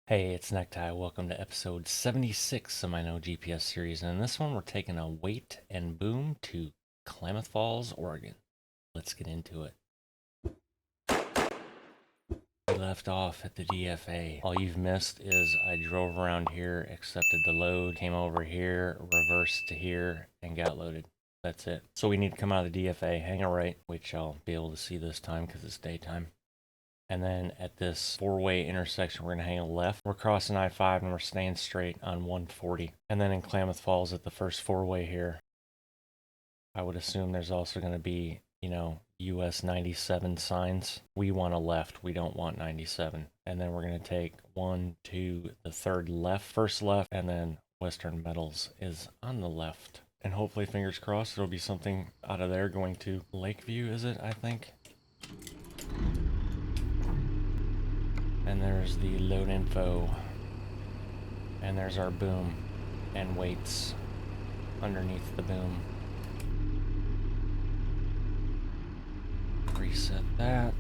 Hey, it's NECKTIE. Welcome to episode 76 of my No GPS series. And in this one, we're taking a weight and boom to Klamath Falls, Oregon. Let's get into it. We left off at the DFA. All you've missed is I drove around here, accepted the load, came over here, reversed to here, and got loaded. That's it. So we need to come out of the DFA, hang a right, which I'll be able to see this time because it's daytime. And then at this four-way intersection, we're going to hang a left. We're crossing I-5 and we're staying straight on 140. And then in Klamath Falls at the first four-way here, I would assume there's also going to be, US 97 signs. We want a left. We don't want 97. And then we're going to take the third left, first left, and then Western Metals is on the left. And hopefully, fingers crossed, it'll be something out of there going to Lakeview, is it, I think? And there's the load info. And there's our boom and weights underneath the boom. Reset that.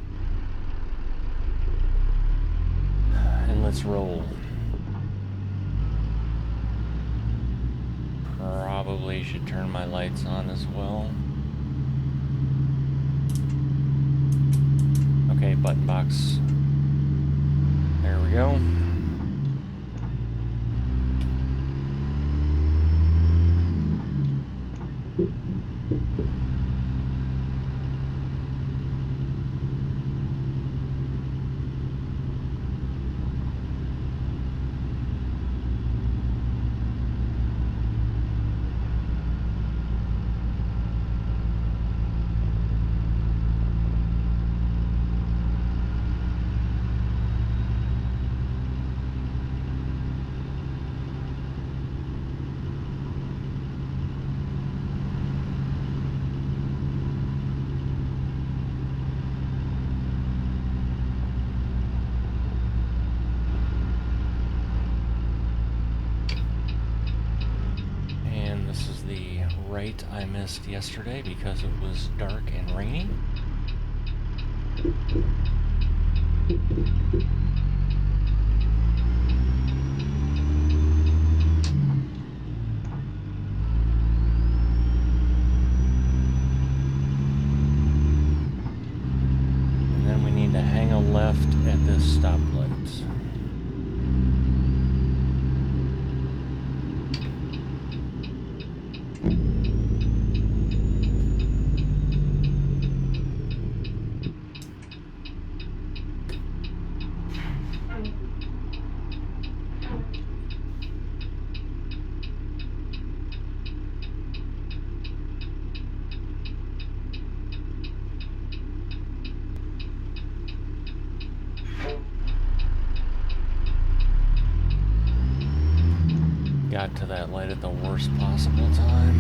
And let's roll. Probably should turn my lights on as well. Okay, button box. There we go. This is the right I missed yesterday because it was dark and rainy. And then we need to hang a left at this stoplight. Got to that light at the worst possible time.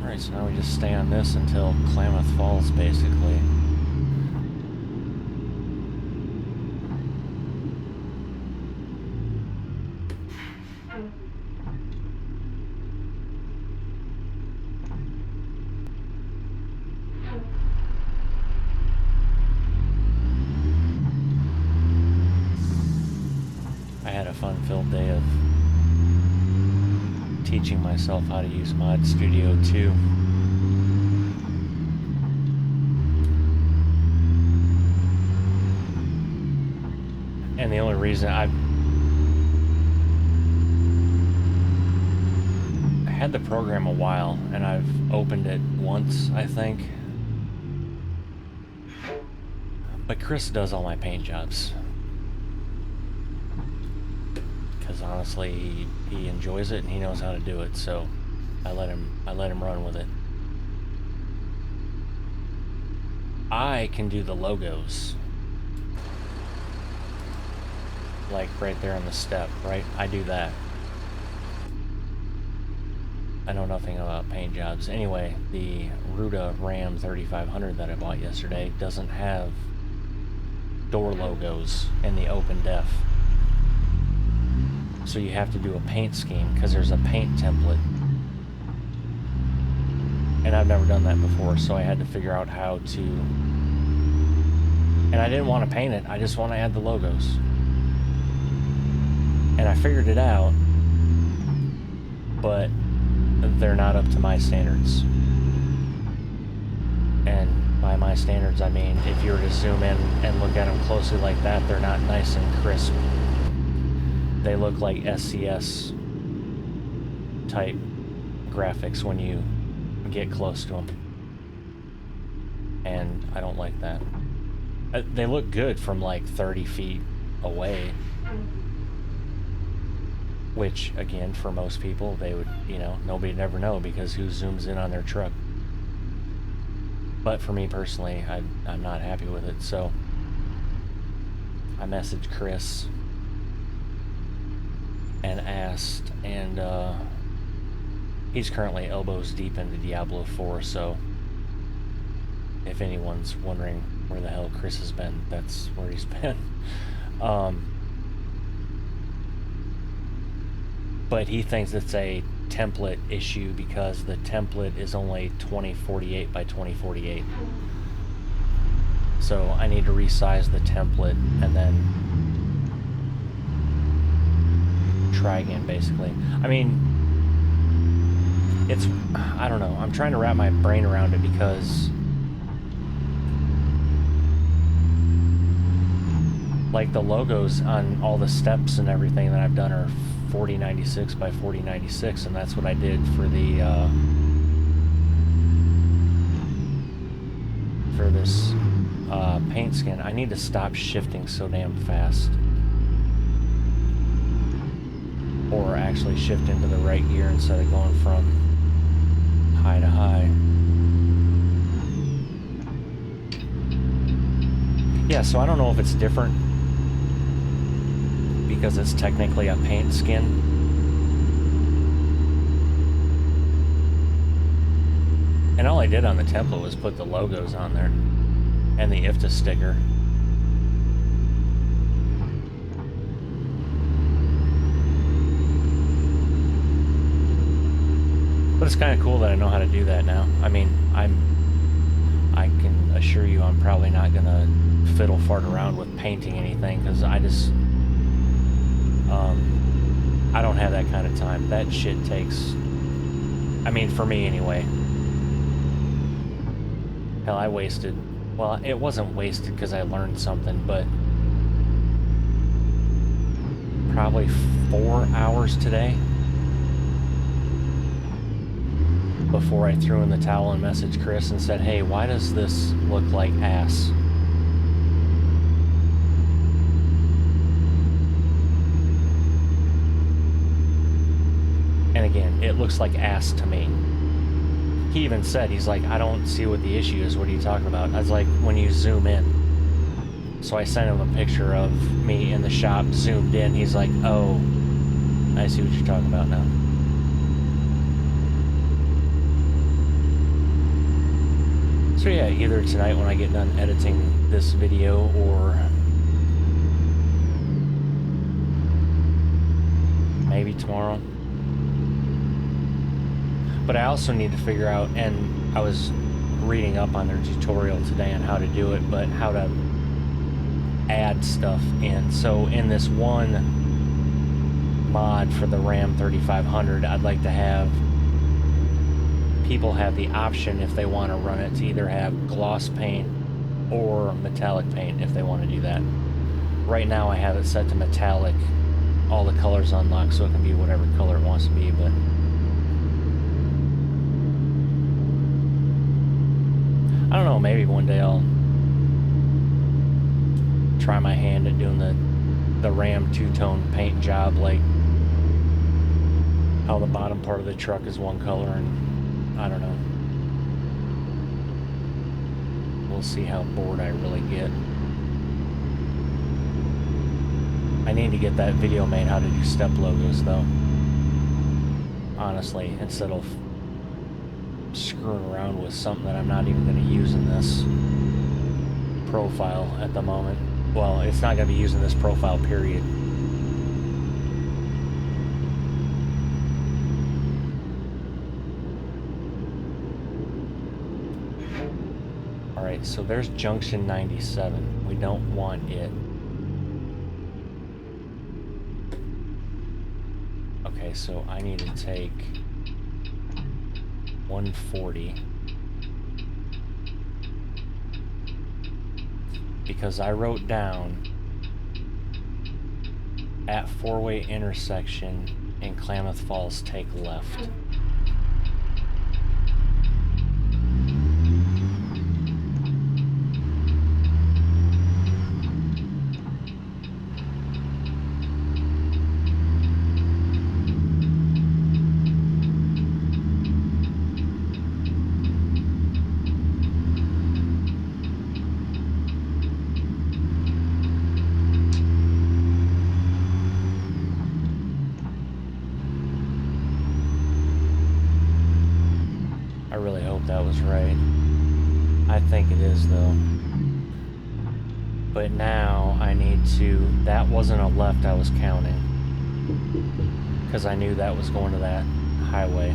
Alright, so now we just stay on this until Klamath Falls, basically. I had a fun-filled day of teaching myself how to use Mod Studio 2. And the only reason I had the program a while, and I've opened it once, I think. But Chris does all my paint jobs. Because honestly, he enjoys it and he knows how to do it, so I let him run with it. I can do the logos. Like right there on the step, right? I do that. I know nothing about paint jobs. Anyway, the Ruta Ram 3500 that I bought yesterday doesn't have door logos in the open def. So you have to do a paint scheme because there's a paint template. And I've never done that before, so I had to figure out how to... And I didn't want to paint it, I just want to add the logos. And I figured it out, but they're not up to my standards. And by my standards, I mean, if you were to zoom in and look at them closely like that, they're not nice and crisp. They look like SCS type graphics when you get close to them. And I don't like that. They look good from like 30 feet away. Which, again, for most people, they would, you know, nobody'd ever know because who zooms in on their truck? But for me personally, I'm not happy with it, so I messaged Chris and asked, and he's currently elbows deep into Diablo 4, so if anyone's wondering where the hell Chris has been, that's where he's been. But he thinks it's a template issue because the template is only 2048 by 2048. So I need to resize the template and then try again, basically. I mean, it's, I don't know, I'm trying to wrap my brain around it because like the logos on all the steps and everything that I've done are 4096 by 4096, and that's what I did for the for this paint skin. I need to stop shifting so damn fast, or actually shift into the right gear instead of going from high to high. Yeah, so I don't know if it's different because it's technically a paint skin. And all I did on the template was put the logos on there and the IFTA sticker. But it's kind of cool that I know how to do that now. I mean, I can assure you I'm probably not gonna fiddle fart around with painting anything because I just I don't have that kind of time. That shit takes, I mean, for me anyway. Hell, I wasted, well, it wasn't wasted because I learned something, but probably 4 hours today before I threw in the towel and messaged Chris and said, hey, why does this look like ass? And again, it looks like ass to me. He even said, he's like, I don't see what the issue is. What are you talking about? I was like, when you zoom in. So I sent him a picture of me in the shop, zoomed in. He's like, oh, I see what you're talking about now. So yeah, either tonight when I get done editing this video or maybe tomorrow. But I also need to figure out, and I was reading up on their tutorial today on how to do it, but how to add stuff in. So in this one mod for the Ram 3500, I'd like to have people have the option if they want to run it to either have gloss paint or metallic paint if they want to do that. Right now I have it set to metallic, all the colors unlocked, so it can be whatever color it wants to be, but I don't know, maybe one day I'll try my hand at doing the Ram two-tone paint job, like how the bottom part of the truck is one color, and I don't know. We'll see how bored I really get. I need to get that video made how to do step logos though. honestly, instead of screwing around with something that I'm not even going to use in this profile at the moment. Well, it's not going to be used in this profile, period. Alright, so there's junction 97. We don't want it. Okay, so I need to take 140. Because I wrote down at four-way intersection in Klamath Falls, take left. I really hope that was right. I think it is though. But now I need to, that wasn't a left I was counting. Because I knew that was going to that highway.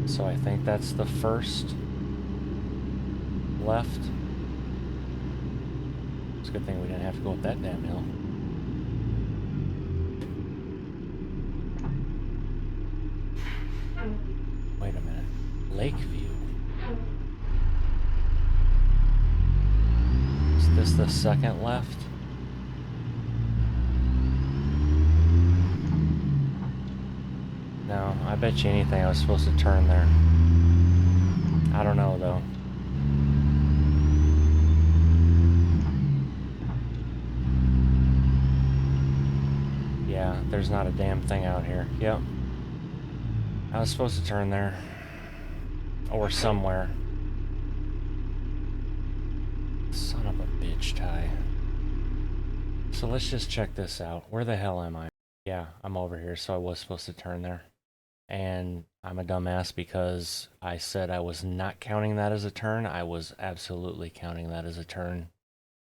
So I think that's the first left. It's a good thing we didn't have to go up that damn hill. Wait a minute. Lakeview. Is this the second left? No, I bet you anything I was supposed to turn there. I don't know though. Yeah, there's not a damn thing out here. Yep. I was supposed to turn there. Or somewhere. Son of a bitch, Ty. So let's just check this out. Where the hell am I? Yeah, I'm over here, so I was supposed to turn there. And I'm a dumbass because I said I was not counting that as a turn. I was absolutely counting that as a turn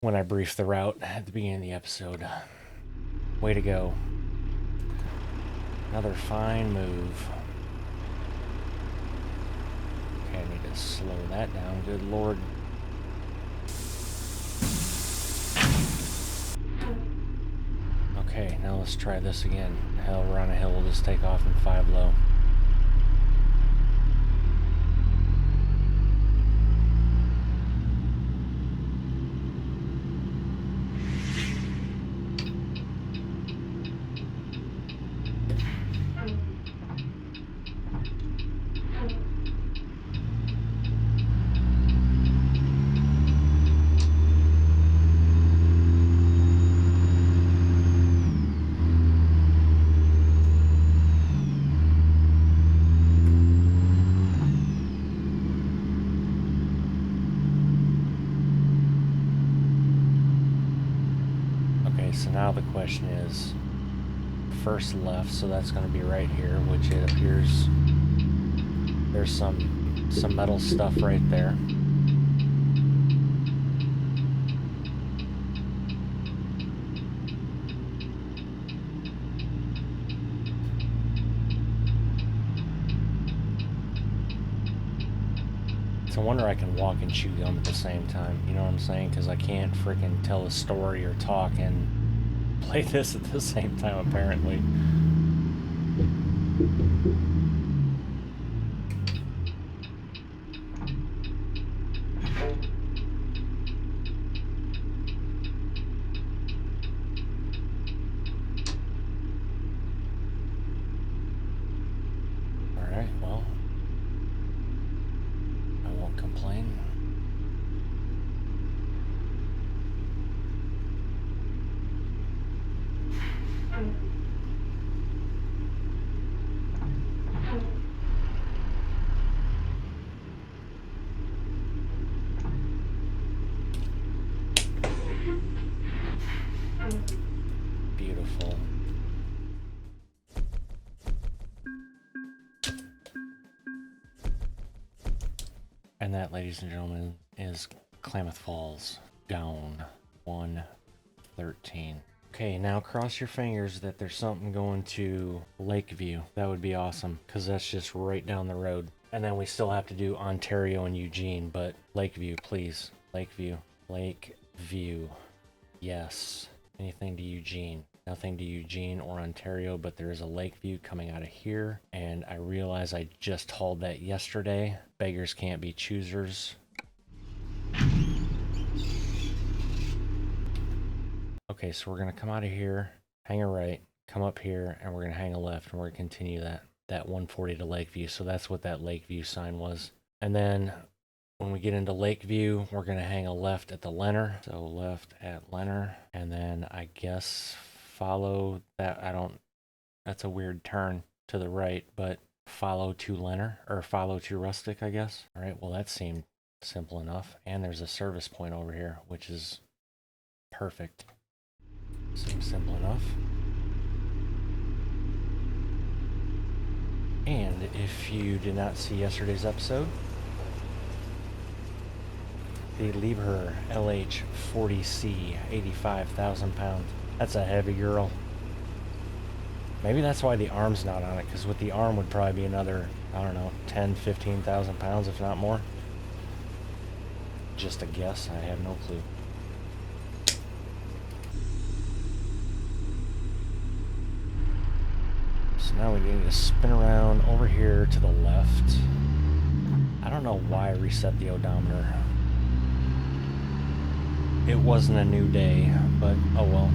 when I briefed the route at the beginning of the episode. Way to go. Another fine move. Okay, I need to slow that down. Good lord. Okay, now let's try this again. Hell, we're on a hill. We'll just take off in 5 low. So now the question is, first left, so that's going to be right here, which it appears there's some metal stuff right there. It's a wonder I can walk and chew gum at the same time, you know what I'm saying? Because I can't freaking tell a story or talk and play this at the same time, apparently. Alright, well, I won't complain. And that, ladies and gentlemen, is Klamath Falls down 113. Okay, now cross your fingers that there's something going to Lakeview. That would be awesome, because that's just right down the road. And then we still have to do Ontario and Eugene, but Lakeview, please. Lakeview. Lakeview. Yes. Anything to Eugene. Nothing to Eugene or Ontario, but there is a Lakeview coming out of here. And I realize I just hauled that yesterday. Beggars can't be choosers. Okay, so we're going to come out of here, hang a right, come up here, and we're going to hang a left, and we're going to continue that 140 to Lakeview. So that's what that Lakeview sign was. And then when we get into Lakeview, we're going to hang a left at the Leonard. So left at Leonard, and then I guess follow that. That's a weird turn to the right, but follow to Leonard, or follow to Rustic, I guess. All right, well, that seemed simple enough. And there's a service point over here, which is perfect. Seems simple enough. And if you did not see yesterday's episode, the Liebherr LH40C, 85,000 pounds. That's a heavy girl. Maybe that's why the arm's not on it, because with the arm would probably be another, I don't know, 10, 15,000 pounds, if not more. Just a guess, I have no clue. So now we need to spin around over here to the left. I don't know why I reset the odometer. It wasn't a new day, but oh well.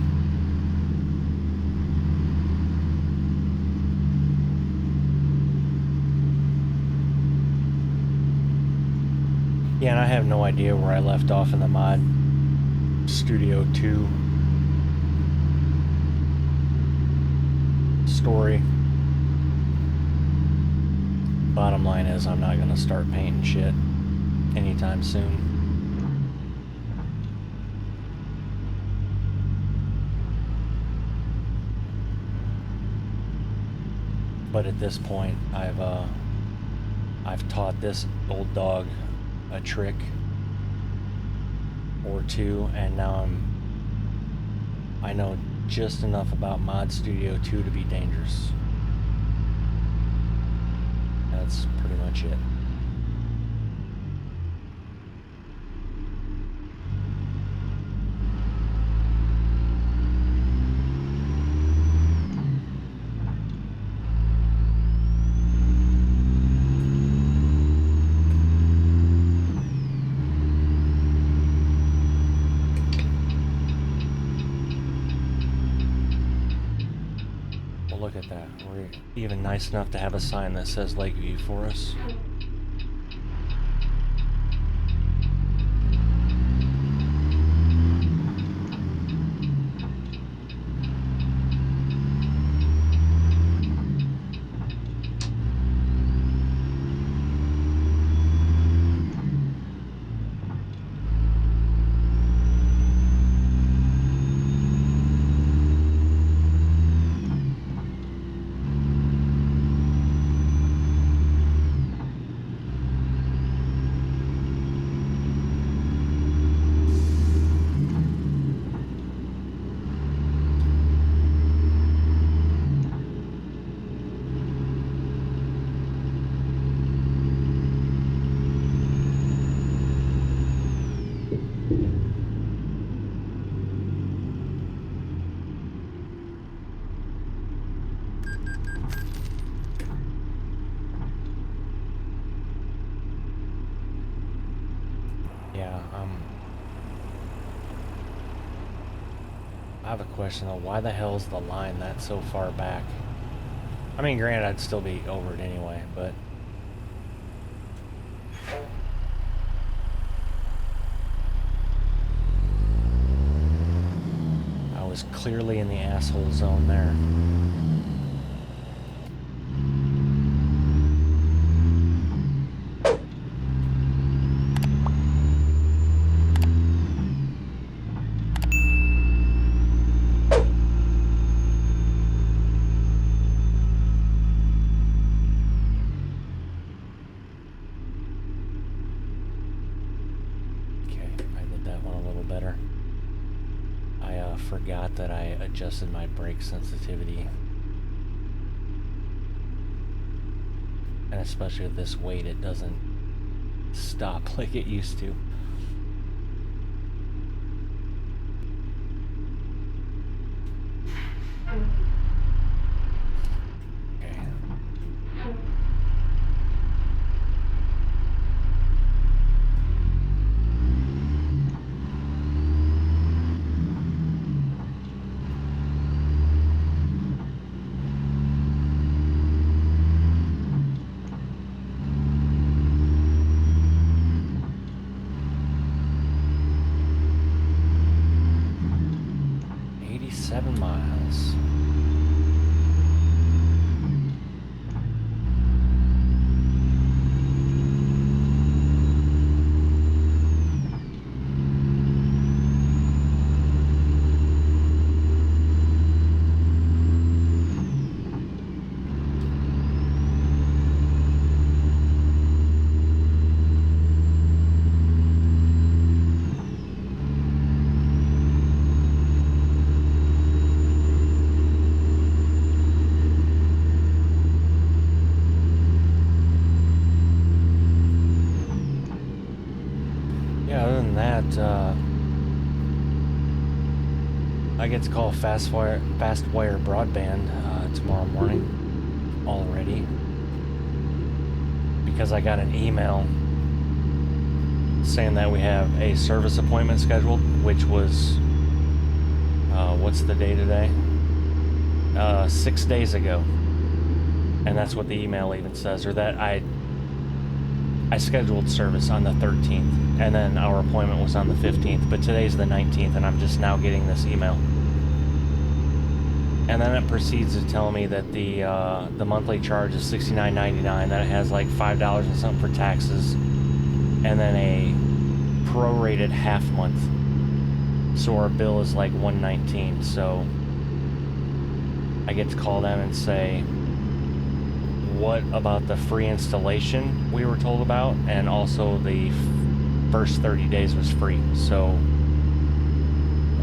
Yeah, and I have no idea where I left off in the Mod Studio 2 story. Bottom line is, I'm not going to start painting shit anytime soon. But at this point, I've taught this old dog a trick or two, and now I know just enough about Mod Studio 2 to be dangerous. That's pretty much it. Look at that. We're even nice enough to have a sign that says Lakeview for us. Yeah, I have a question though. Why the hell's the line that's so far back? I mean, granted, I'd still be over it anyway, but... I was clearly in the asshole zone there. forgot that I adjusted my brake sensitivity. And especially with this weight, it doesn't stop like it used to. Okay. Miles. I get to call fast wire broadband tomorrow morning already because I got an email saying that we have a service appointment scheduled, which was what's the day today? 6 days ago, and that's what the email even says, or that I scheduled service on the 13th, and then our appointment was on the 15th, but today's the 19th, and I'm just now getting this email. And then it proceeds to tell me that the monthly charge is $69.99, that it has like $5 and something for taxes, and then a prorated half month. So our bill is like $119, so I get to call them and say, what about the free installation we were told about, and also the first 30 days was free, so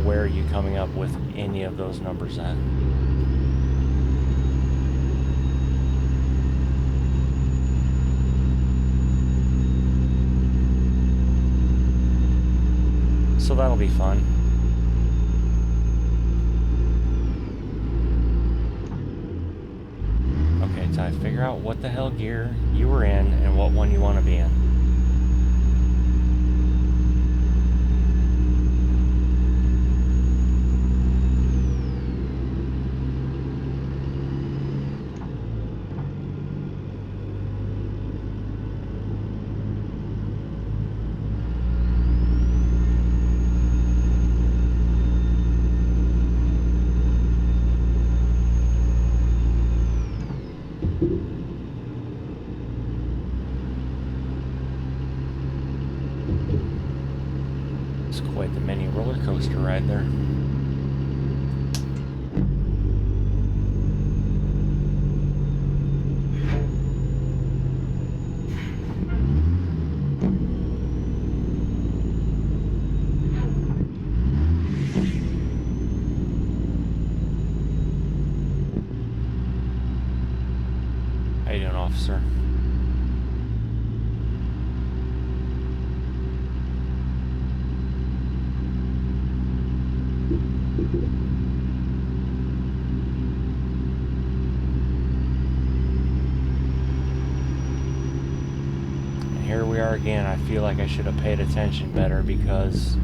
where are you coming up with any of those numbers at? So that'll be fun. Okay, Ty, figure out what the hell gear you were in and what one you want to be in. Quite the mini roller coaster ride there. How you doing, officer? Here we are again. I feel like I should have paid attention better because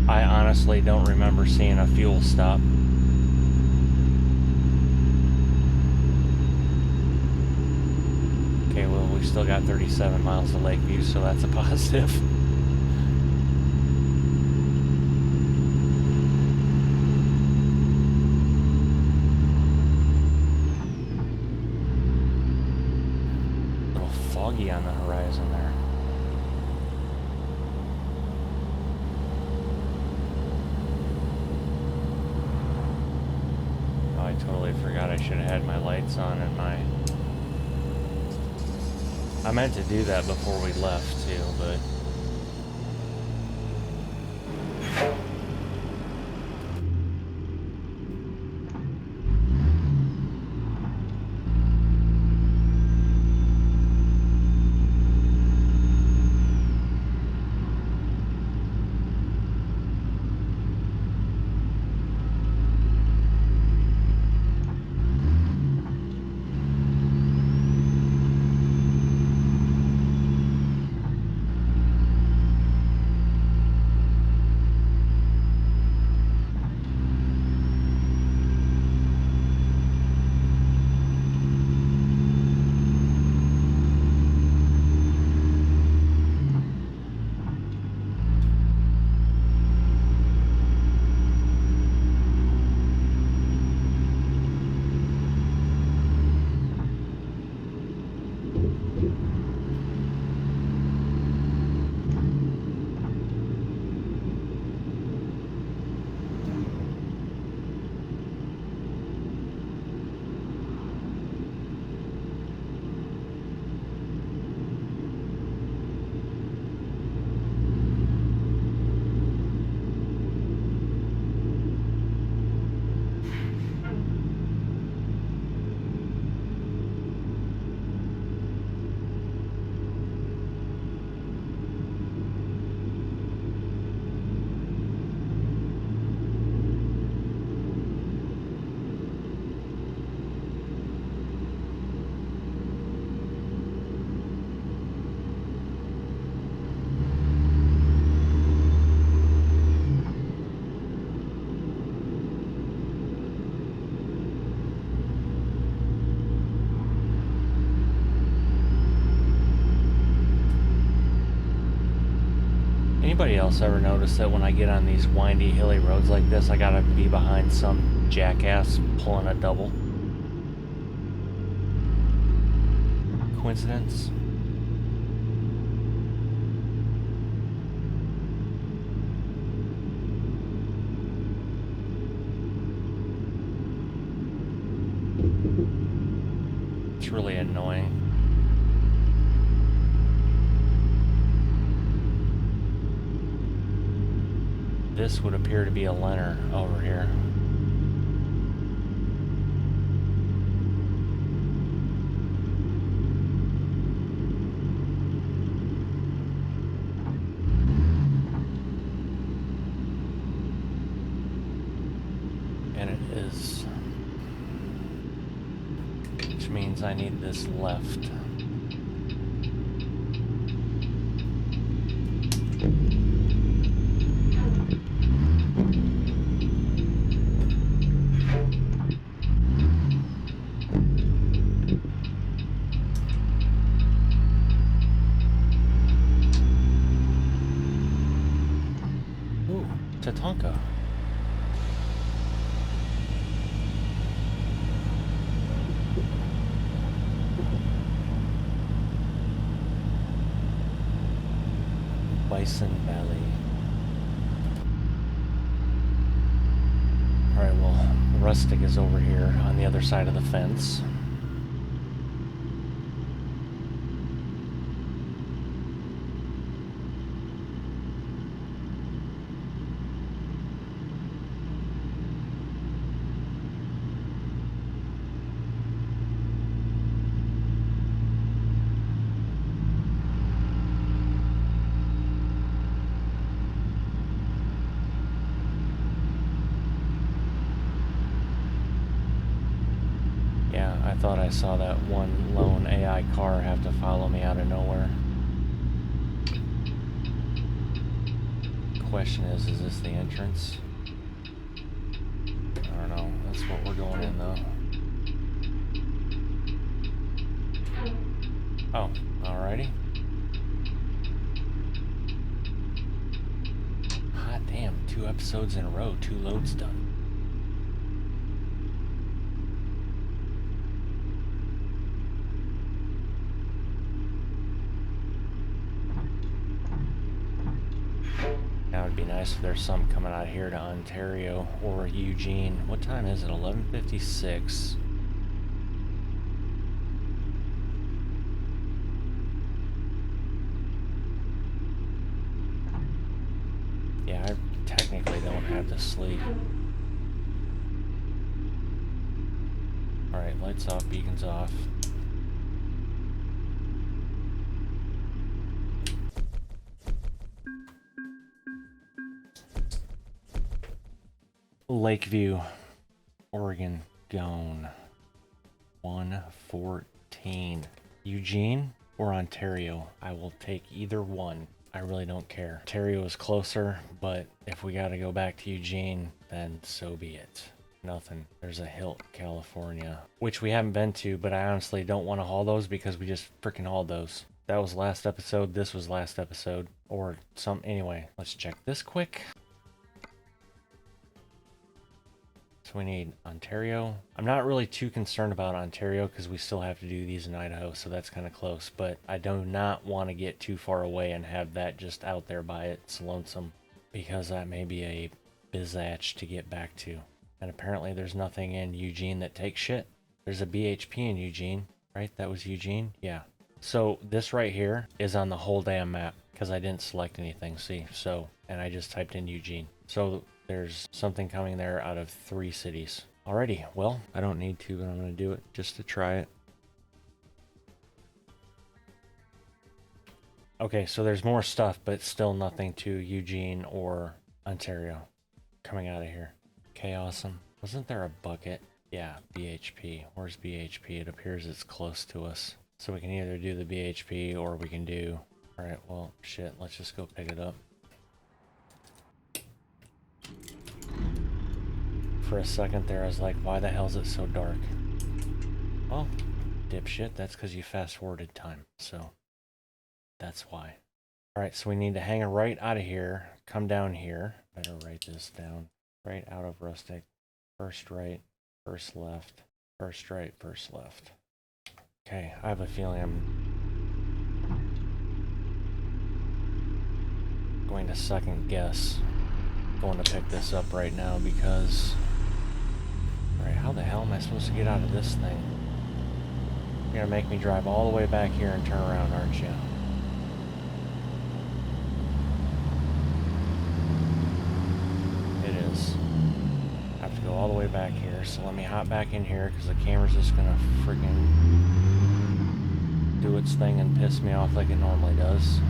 I honestly don't remember seeing a fuel stop. Okay, well, we still got 37 miles to Lakeview, so that's a positive. Foggy on the horizon there. Oh, I totally forgot I should have had my lights on and I meant to do that before we left too, but Anybody else ever notice that when I get on these windy, hilly roads like this, I gotta be behind some jackass pulling a double? Coincidence? It's really annoying. This would appear to be a Lenner over here. And it is. Which means I need this left. Ooh, Tatanka. Bison Valley. Alright, well, Rustic is over here on the other side of the fence. Yeah, I thought I saw that one lone AI car have to follow me out of nowhere. Question is this the entrance? I don't know. That's what we're going in though. Oh, alrighty. Hot damn, 2 episodes in a row, 2 loads done. Now it'd be nice if there's some coming out here to Ontario or Eugene. What time is it? 11:56. Yeah, I technically don't have to sleep. Alright, lights off, beacons off. Lakeview, Oregon, gone. 1:14. Eugene or Ontario? I will take either one. I really don't care. Ontario is closer, but if we gotta go back to Eugene, then so be it. Nothing. There's a Hilt, California, which we haven't been to, but I honestly don't want to haul those because we just freaking hauled those. That was last episode. This was last episode. Or some. Anyway, let's check this quick. So we need Ontario. I'm not really too concerned about Ontario because we still have to do these in Idaho, so that's kind of close. But I do not want to get too far away and have that just out there by its lonesome, because that may be a bizacch to get back to. And apparently there's nothing in Eugene that takes shit. There's a BHP in Eugene, right? That was Eugene? Yeah. So this right here is on the whole damn map because I didn't select anything, see? So, and I just typed in Eugene. So there's something coming there out of 3 cities. Alrighty, well, I don't need to, but I'm going to do it just to try it. Okay, so there's more stuff, but still nothing to Eugene or Ontario coming out of here. Okay, awesome. Wasn't there a bucket? Yeah, BHP. Where's BHP? It appears it's close to us. So we can either do the BHP or we can do... Alright, well, shit, let's just go pick it up. For a second there, I was like, why the hell is it so dark? Oh, dipshit, that's because you fast-forwarded time, so that's why. Alright, so we need to hang a right out of here, come down here. Better write this down. Right out of rustic. First right, first left. First right, first left. Okay, I have a feeling I'm going to second guess going to pick this up right now because... Alright, how the hell am I supposed to get out of this thing? You're gonna make me drive all the way back here and turn around, aren't you? It is. I have to go all the way back here, so let me hop back in here because the camera's just gonna freaking do its thing and piss me off like it normally does.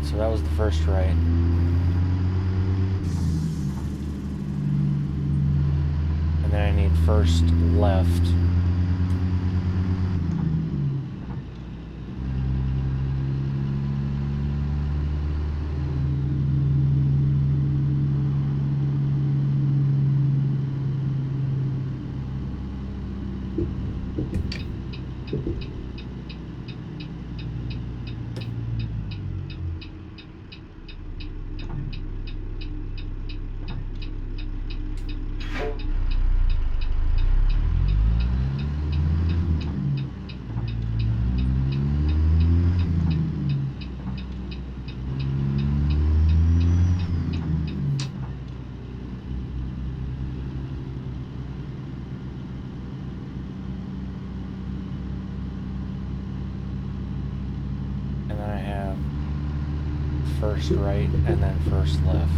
So that was the first right. And then I need first left. First right and then first left.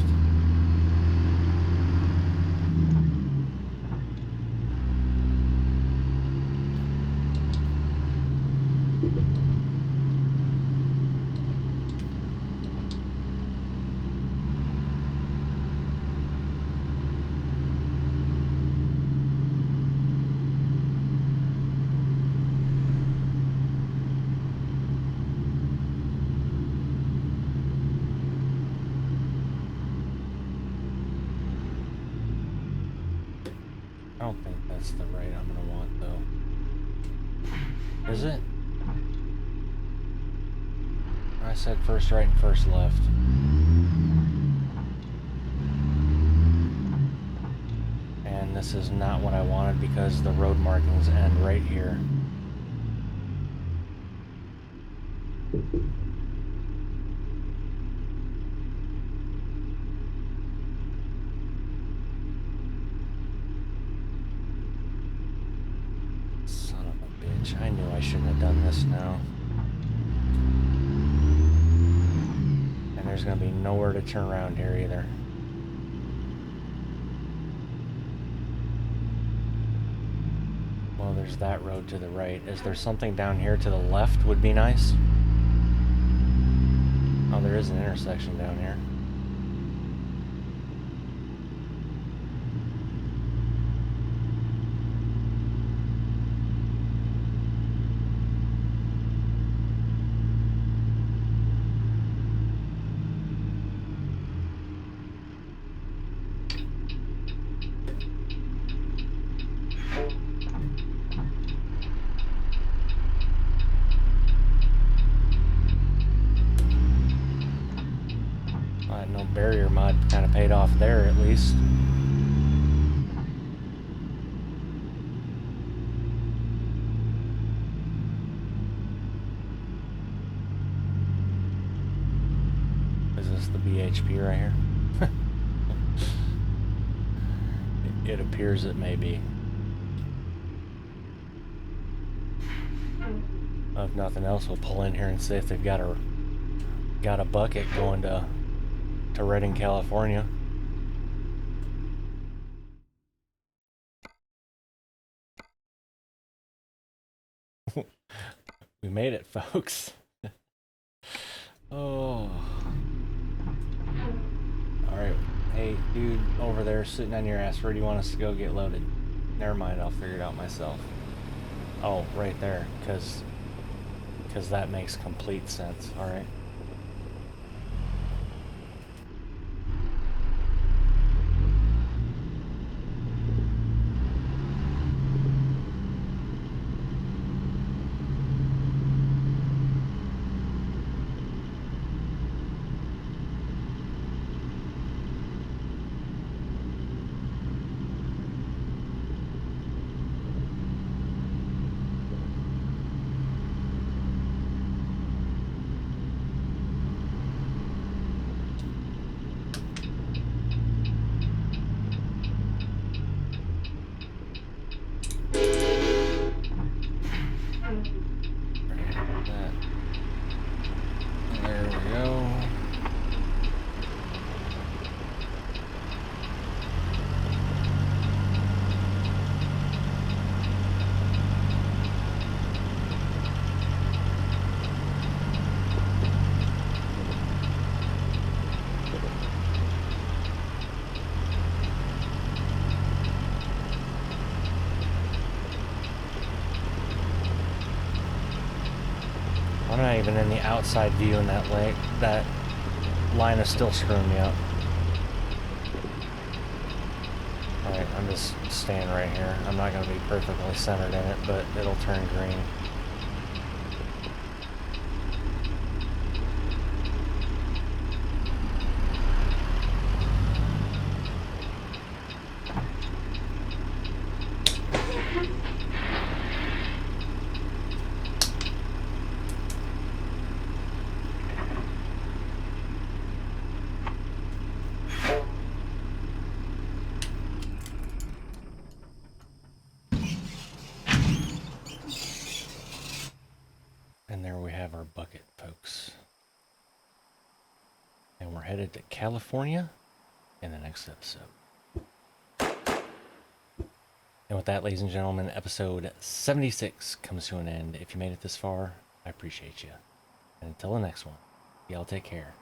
I don't think that's the right I'm gonna want though. Is it? I said first right and first left. And this is not what I wanted because the road markings end right here. I knew I shouldn't have done this now. And there's going to be nowhere to turn around here either. Well, there's that road to the right. Is there something down here to the left would be nice? Oh, there is an intersection down here. barrier mod kind of paid off there at least. Is this the BHP right here? It appears it may be. If nothing else, we'll pull in here and see if they've got a bucket going to Redding, California. We made it, folks. Oh. Alright. Hey, dude over there sitting on your ass, where do you want us to go get loaded? Never mind, I'll figure it out myself. Oh, right there, because that makes complete sense. Alright. There we go. I'm not even in the outside view in that lake. That line is still screwing me up. Alright, I'm just staying right here. I'm not going to be perfectly centered in it, but it'll turn green. And there we have our bucket, folks. And we're headed to California in the next episode. And with that, ladies and gentlemen, episode 76 comes to an end. If you made it this far, I appreciate you. And until the next one, y'all take care.